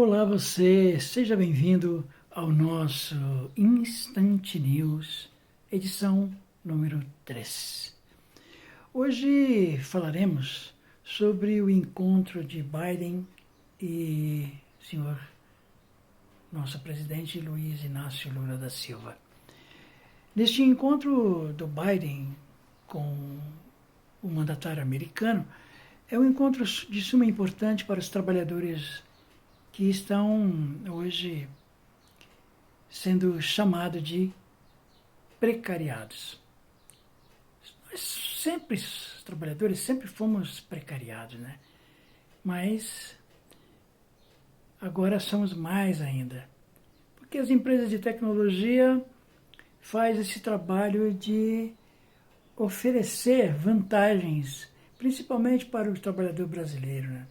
Olá você, seja bem-vindo ao nosso Instant News, edição número 3. Hoje falaremos sobre o encontro de Biden e senhor nosso presidente Luiz Inácio Lula da Silva. Neste encontro do Biden com o mandatário americano, é um encontro de suma importância para os trabalhadores que estão hoje sendo chamados de precariados. Nós sempre, os trabalhadores, sempre fomos precariados, né? Mas agora somos mais ainda, porque as empresas de tecnologia fazem esse trabalho de oferecer vantagens, principalmente para o trabalhador brasileiro, né?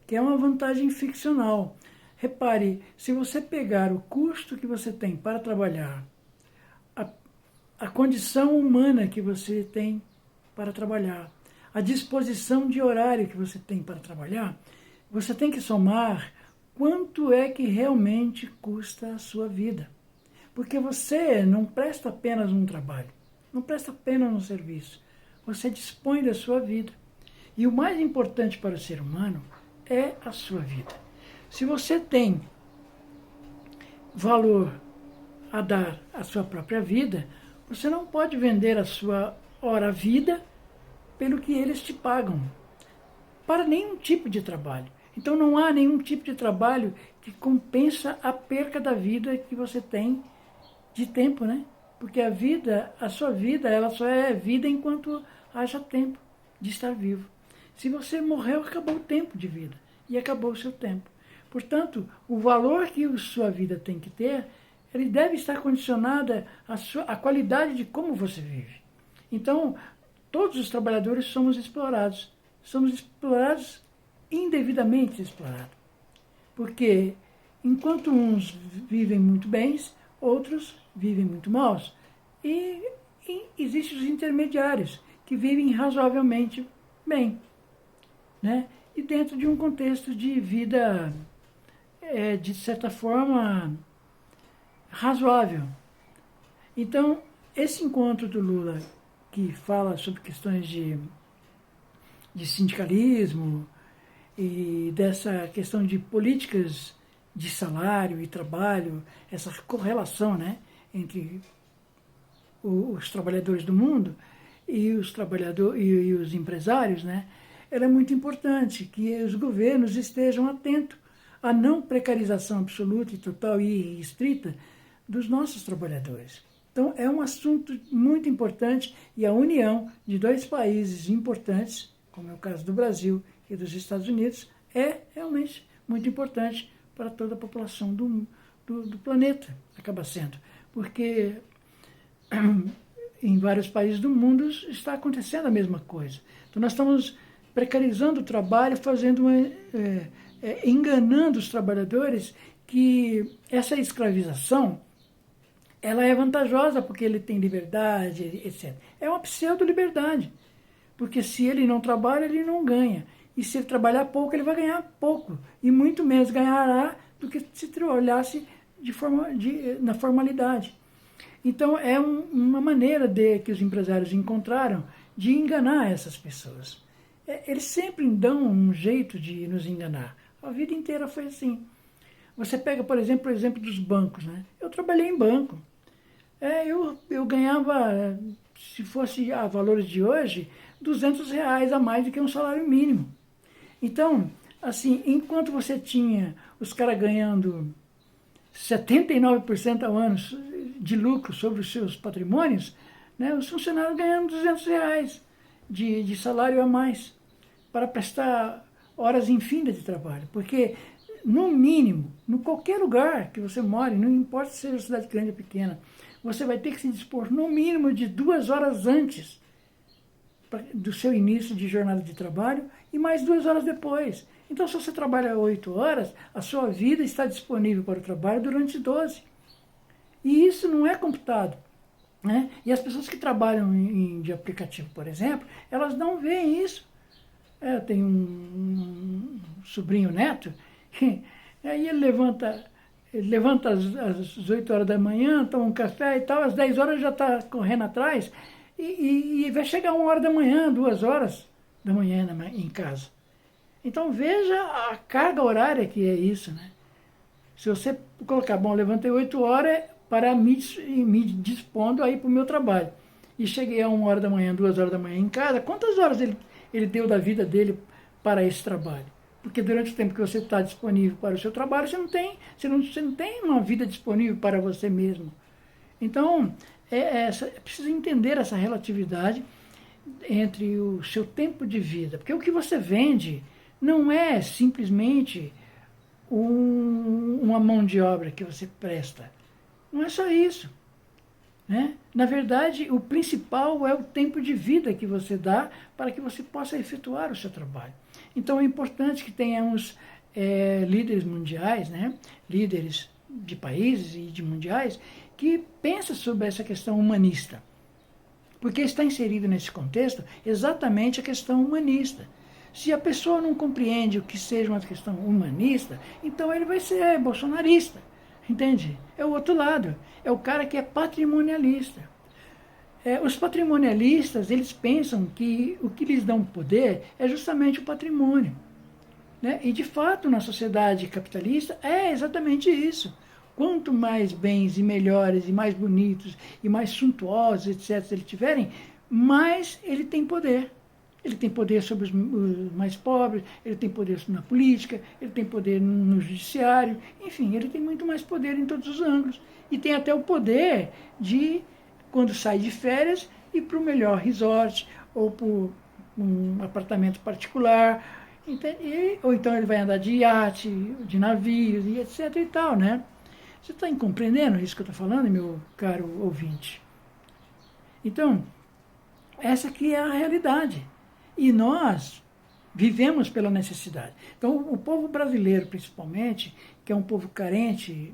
Que é uma vantagem ficcional. Repare, se você pegar o custo que você tem para trabalhar, a condição humana que você tem para trabalhar, a disposição de horário que você tem para trabalhar, você tem que somar quanto é que realmente custa a sua vida. Porque você não presta apenas um trabalho, não presta apenas um serviço, você dispõe da sua vida. E o mais importante para o ser humano é a sua vida. Se você tem valor a dar à sua própria vida, você não pode vender a sua hora-vida pelo que eles te pagam, para nenhum tipo de trabalho. Então não há nenhum tipo de trabalho que compensa a perca da vida que você tem de tempo, né? Porque a vida, a sua vida, ela só é vida enquanto haja tempo de estar vivo. Se você morreu, acabou o tempo de vida e acabou o seu tempo. Portanto, o valor que a sua vida tem que ter, ele deve estar condicionado à qualidade de como você vive. Então, todos os trabalhadores somos explorados indevidamente explorados. Porque enquanto uns vivem muito bem, outros vivem muito maus. E existem os intermediários, que vivem razoavelmente bem, né? E dentro de um contexto de vida, de certa forma, razoável. Então, esse encontro do Lula, que fala sobre questões de sindicalismo e dessa questão de políticas de salário e trabalho, essa correlação, né, entre os trabalhadores do mundo e os empresários, né, ela é muito importante que os governos estejam atentos à não precarização absoluta e total e restrita dos nossos trabalhadores. Então, é um assunto muito importante e a união de dois países importantes, como é o caso do Brasil e dos Estados Unidos, é realmente muito importante para toda a população do planeta, acaba sendo. Porque em vários países do mundo está acontecendo a mesma coisa. Então, nós estamos precarizando o trabalho, enganando os trabalhadores que essa escravização ela é vantajosa porque ele tem liberdade, etc. É uma pseudo-liberdade, porque se ele não trabalha, ele não ganha. E se ele trabalhar pouco, ele vai ganhar pouco. E muito menos ganhará do que se trabalhasse na formalidade. Então, é uma maneira que os empresários encontraram de enganar essas pessoas. Eles sempre dão um jeito de nos enganar. A vida inteira foi assim. Você pega, por exemplo, o exemplo dos bancos, né? Eu trabalhei em banco. Eu ganhava, se fosse a valores de hoje, R$200 a mais do que um salário mínimo. Então, assim, enquanto você tinha os caras ganhando 79% ao ano de lucro sobre os seus patrimônios, né, os funcionários ganhando R$200 de salário a mais para prestar horas infindas de trabalho. Porque, no mínimo, em qualquer lugar que você more, não importa se seja cidade grande ou pequena, você vai ter que se dispor no mínimo de 2 horas antes do seu início de jornada de trabalho e mais 2 horas depois. Então, se você trabalha 8 horas, a sua vida está disponível para o trabalho durante 12. E isso não é computado, né? E as pessoas que trabalham de aplicativo, por exemplo, elas não veem isso. Eu tenho um sobrinho neto que Aí ele levanta às 8 horas da manhã, toma um café e tal, às 10 horas já está correndo atrás e vai chegar 1 hora da manhã, 2 horas da manhã em casa. Então veja a carga horária que é isso, né? Se você colocar, bom, levantei 8 horas para me dispondo a ir para o meu trabalho. E cheguei a 1 hora da manhã, 2 horas da manhã em casa, quantas horas ele deu da vida dele para esse trabalho? Porque durante o tempo que você está disponível para o seu trabalho, você não tem uma vida disponível para você mesmo. Então, é preciso entender essa relatividade entre o seu tempo de vida. Porque o que você vende não é simplesmente uma mão de obra que você presta. Não é só isso. Né? Na verdade, o principal é o tempo de vida que você dá para que você possa efetuar o seu trabalho. Então é importante que tenhamos líderes mundiais, né? Líderes de países e de mundiais, que pensem sobre essa questão humanista. Porque está inserido nesse contexto exatamente a questão humanista. Se a pessoa não compreende o que seja uma questão humanista, então ele vai ser bolsonarista. Entende? É o outro lado. É o cara que é patrimonialista. Os patrimonialistas, eles pensam que o que lhes dá um poder é justamente o patrimônio. Né? E, de fato, na sociedade capitalista, é exatamente isso. Quanto mais bens e melhores e mais bonitos e mais suntuosos, etc., eles tiverem, mais ele tem poder. Ele tem poder sobre os mais pobres, ele tem poder na política, ele tem poder no judiciário, enfim, ele tem muito mais poder em todos os ângulos. E tem até o poder de, quando sai de férias, ir para o melhor resort ou para um apartamento particular, ou então ele vai andar de iate, de navios, e etc. e tal, né? Você está compreendendo isso que eu estou falando, meu caro ouvinte? Então, essa aqui é a realidade. E nós vivemos pela necessidade. Então, o povo brasileiro, principalmente, que é um povo carente,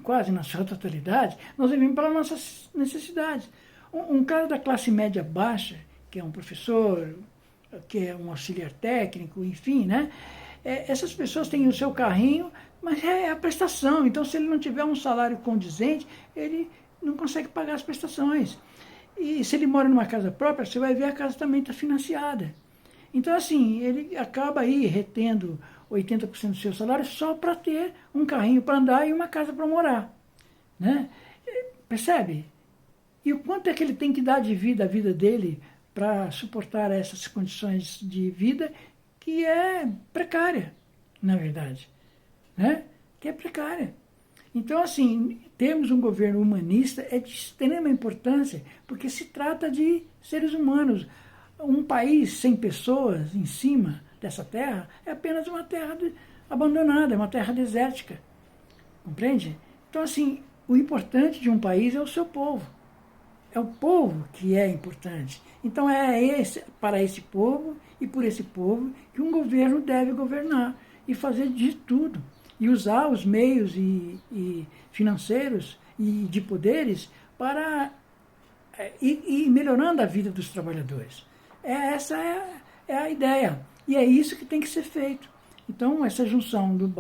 quase na sua totalidade, nós vivemos pelas nossas necessidades. Um cara da classe média baixa, que é um professor, que é um auxiliar técnico, enfim, né? Essas pessoas têm o seu carrinho, mas é a prestação. Então, se ele não tiver um salário condizente, ele não consegue pagar as prestações. E se ele mora numa casa própria, você vai ver a casa também está financiada. Então, assim, ele acaba aí retendo 80% do seu salário só para ter um carrinho para andar e uma casa para morar. Né? Percebe? E o quanto é que ele tem que dar de vida à vida dele para suportar essas condições de vida que é precária, na verdade. Né? Que é precária. Então, assim, termos um governo humanista é de extrema importância, porque se trata de seres humanos. Um país sem pessoas em cima dessa terra é apenas uma terra abandonada, é uma terra desértica. Compreende? Então, assim, o importante de um país é o seu povo. É o povo que é importante. Então, para esse povo e por esse povo que um governo deve governar e fazer de tudo. E usar os meios e financeiros e de poderes para ir melhorando a vida dos trabalhadores. Essa é a ideia. E é isso que tem que ser feito. Então, essa junção do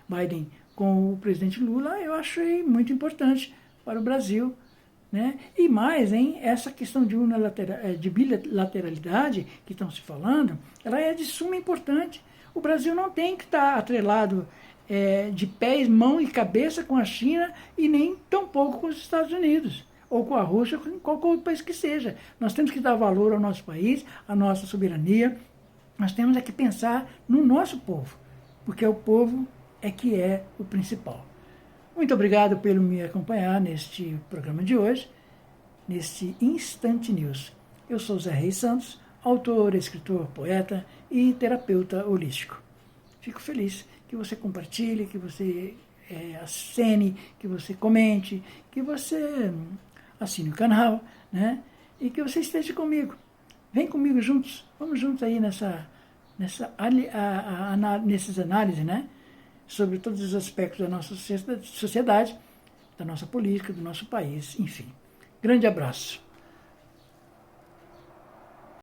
Biden com o presidente Lula, eu achei muito importante para o Brasil. Né? E mais, essa questão de bilateralidade que estão se falando, ela é de suma importância. O Brasil não tem que estar atrelado de pés, mão e cabeça com a China e nem tampouco com os Estados Unidos, ou com a Rússia, ou com qualquer outro país que seja. Nós temos que dar valor ao nosso país, à nossa soberania. Nós temos que pensar no nosso povo, porque o povo é que é o principal. Muito obrigado por me acompanhar neste programa de hoje, neste Instant News. Eu sou Zé Reis Santos, autor, escritor, poeta e terapeuta holístico. Fico feliz que você compartilhe, que você acene, que você comente, que você assine o canal, né? E que você esteja comigo. Vem comigo juntos, vamos juntos aí nessas análises, né? Sobre todos os aspectos da nossa sociedade, da nossa política, do nosso país, enfim. Grande abraço.